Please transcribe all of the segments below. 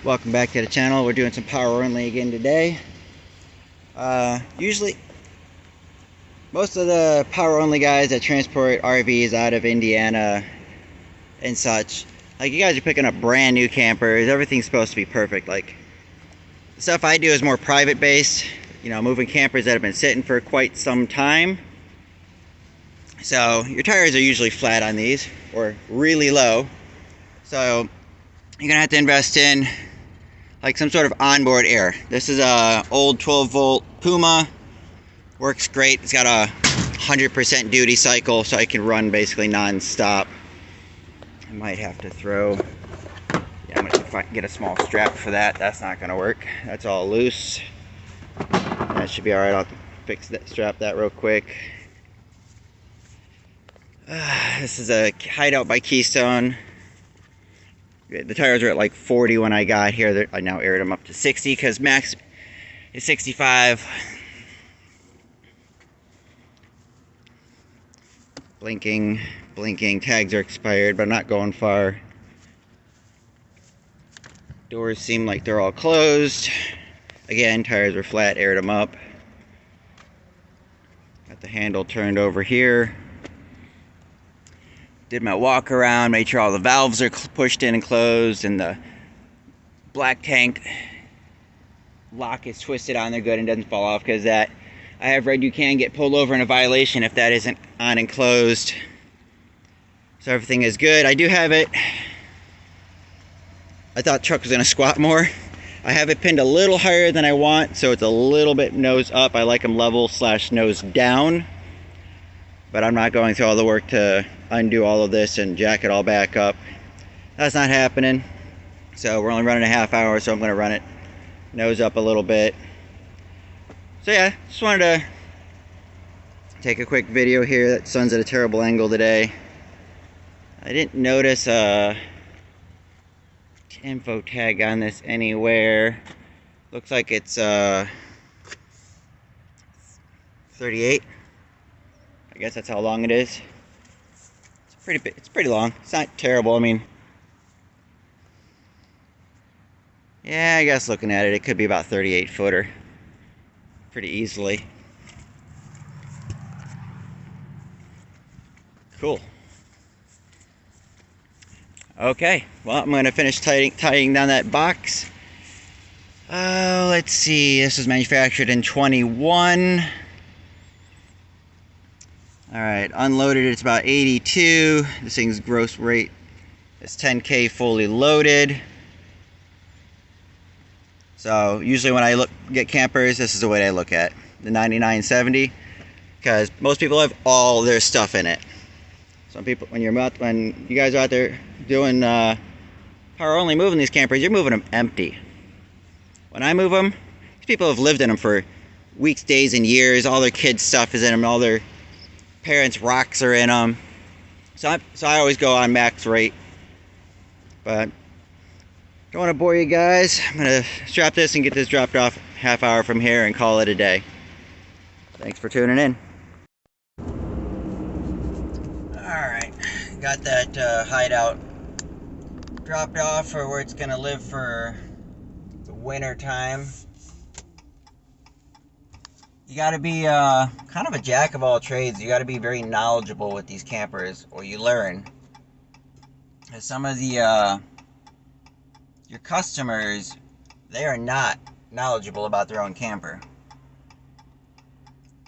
Welcome back to the channel. We're doing some power only again today. Usually most of the power only guys that transport RVs out of Indiana and such, like, you guys are picking up brand new campers. Everything's supposed to be perfect. Like, the stuff I do is more private based, you know, moving campers that have been sitting for quite some time. So your tires are usually flat on these or really low, so you're gonna have to invest in like some sort of onboard air. This is a old 12-volt Puma. Works great. It's got a 100% duty cycle, so I can run basically non-stop. I might have to throw, yeah, I'm gonna have to get a small strap for that. That's not gonna work. That's all loose. That should be all right. I'll fix that, strap that real quick. This is a hideout by Keystone. The tires were at like 40 when I got here. I now aired them up to 60 because max is 65. Blinking, tags are expired, but I'm not going far. Doors seem like they're all closed. Again, tires were flat, aired them up. Got the handle turned over here. Did my walk around, made sure all the valves are pushed in and closed, and the black tank lock is twisted on there good and doesn't fall off, because that, I have read you can get pulled over in a violation if that isn't on and closed. So everything is good. I do have it, I thought the truck was going to squat more. I have it pinned a little higher than I want, so it's a little bit nose up. I like them level / nose down, but I'm not going through all the work to undo all of this and jack it all back up. That's not happening. So we're only running a half hour, so I'm going to run it nose up a little bit. So yeah, just wanted to take a quick video here. That sun's at a terrible angle today. I didn't notice a info tag on this anywhere. Looks like it's 38. I guess that's how long it is. It's pretty long. It's not terrible. I mean, yeah, I guess looking at it, it could be about 38 footer pretty easily. Cool. Okay, well, I'm going to finish tying down that box. Let's see, this was manufactured in 21. Alright, unloaded it's about 82. This thing's gross rate is 10K fully loaded. So usually when I get campers, this is the way I look at the 9970, because most people have all their stuff in it. Some people, when you guys are out there doing power only moving these campers, you're moving them empty. When I move them, these people have lived in them for weeks, days, and years. All their kids' stuff is in them. All their parents' rocks are in them. So I always go on max rate. But don't want to bore you guys. I'm going to strap this and get this dropped off half hour from here and call it a day. Thanks for tuning in. Alright, got that hideout dropped off for where it's going to live for the winter time. You got to be kind of a jack of all trades. You got to be very knowledgeable with these campers, or you learn. Because some of the your customers, they are not knowledgeable about their own camper.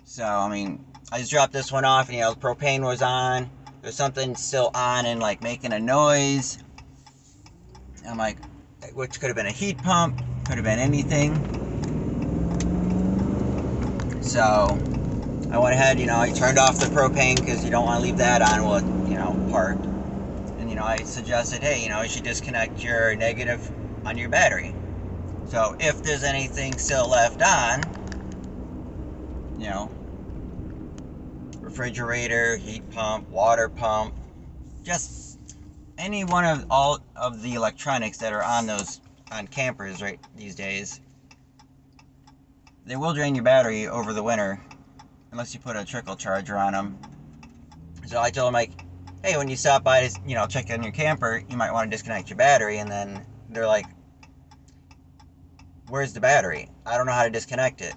So, I mean, I just dropped this one off and, you know, the propane was on. There's something still on and, like, making a noise. I'm like, which could have been a heat pump, could have been anything. So I went ahead, you know, I turned off the propane because you don't want to leave that on while, you know, parked. And, you know, I suggested, hey, you know, you should disconnect your negative on your battery. So if there's anything still left on, you know, refrigerator, heat pump, water pump, just any one of all of the electronics that are on campers right these days, they will drain your battery over the winter unless you put a trickle charger on them. So I told them, like, hey, when you stop by to, you know, check on your camper, you might want to disconnect your battery. And then they're like, where's the battery? I don't know how to disconnect it.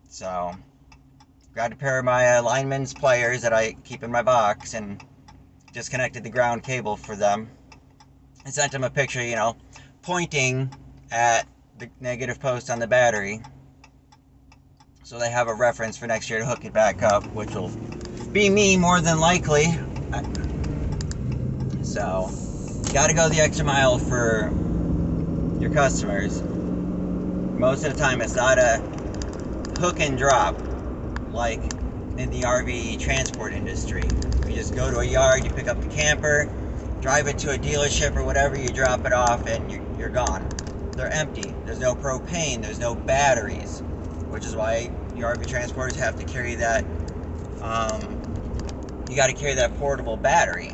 So, grabbed a pair of my lineman's pliers that I keep in my box and disconnected the ground cable for them. I sent them a picture, you know, pointing at the negative post on the battery, so they have a reference for next year to hook it back up, which will be me more than likely. So, you gotta go the extra mile for your customers. Most of the time it's not a hook and drop like in the RV transport industry. You just go to a yard, you pick up the camper, drive it to a dealership or whatever, you drop it off and you're gone. They're empty. There's no propane, there's no batteries, which is why your RV transporters have to carry that, you got to carry that portable battery.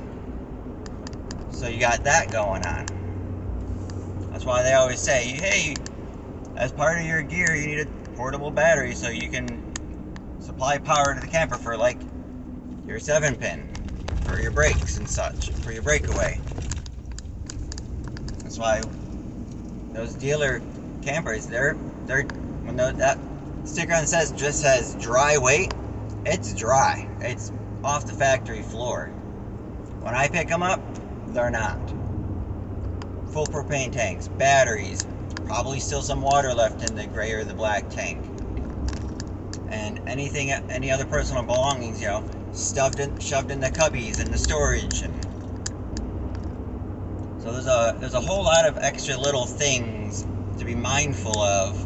So you got that going on. That's why they always say, hey, as part of your gear, you need a portable battery so you can supply power to the camper for like your 7-pin, for your brakes and such, for your breakaway. That's why those dealer campers, they're when that sticker on just says dry weight, it's dry. It's off the factory floor. When I pick them up, they're not. Full propane tanks, batteries, probably still some water left in the gray or the black tank, and any other personal belongings, you know, shoved in the cubbies and the storage. And so there's a whole lot of extra little things to be mindful of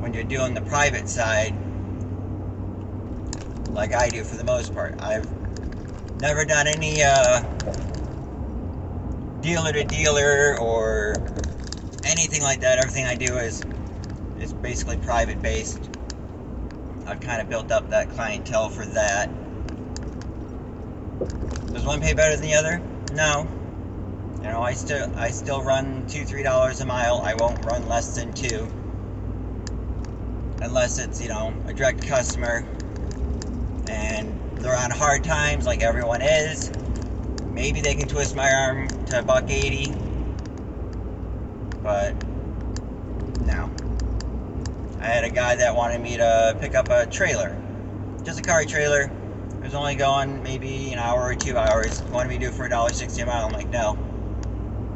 when you're doing the private side, like I do for the most part. I've never done any dealer to dealer or anything like that. Everything I do is basically private based. I've kind of built up that clientele for that. Does one pay better than the other? No. You know, I still run $2-3 a mile. I won't run less than $2, unless it's, you know, a direct customer and they're on hard times like everyone is. Maybe they can twist my arm to $1.80, but no. I had a guy that wanted me to pick up a trailer, just a car trailer. It was only going maybe an hour or 2 hours. Wanted me to do it for $1.60 a mile. I'm like, no.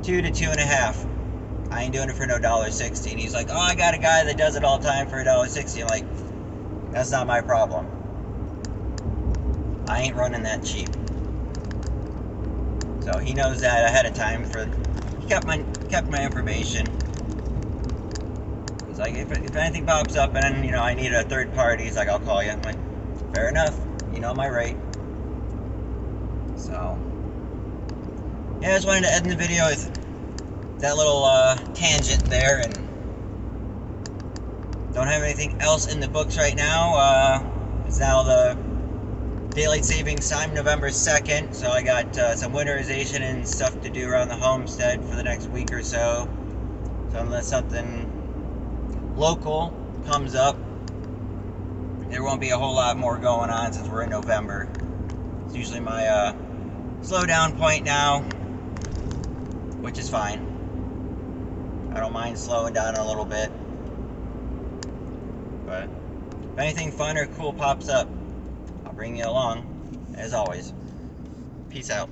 2 to 2.5. I ain't doing it for no $1.60. And he's like, oh, I got a guy that does it all the time for $1.60. I'm like, that's not my problem. I ain't running that cheap. So he knows that ahead of time. He kept my information. He's like, if anything pops up and, you know, I need a third party, he's like, I'll call you. I'm like, fair enough. You know my rate. So, yeah, I just wanted to end the video with that little tangent there, and don't have anything else in the books right now. It's now the daylight savings time, November 2nd, so I got some winterization and stuff to do around the homestead for the next week or so. So unless something local comes up, there won't be a whole lot more going on since we're in November. It's usually my slow down point now, which is fine. I don't mind slowing down a little bit. But if anything fun or cool pops up, I'll bring you along, as always. Peace out.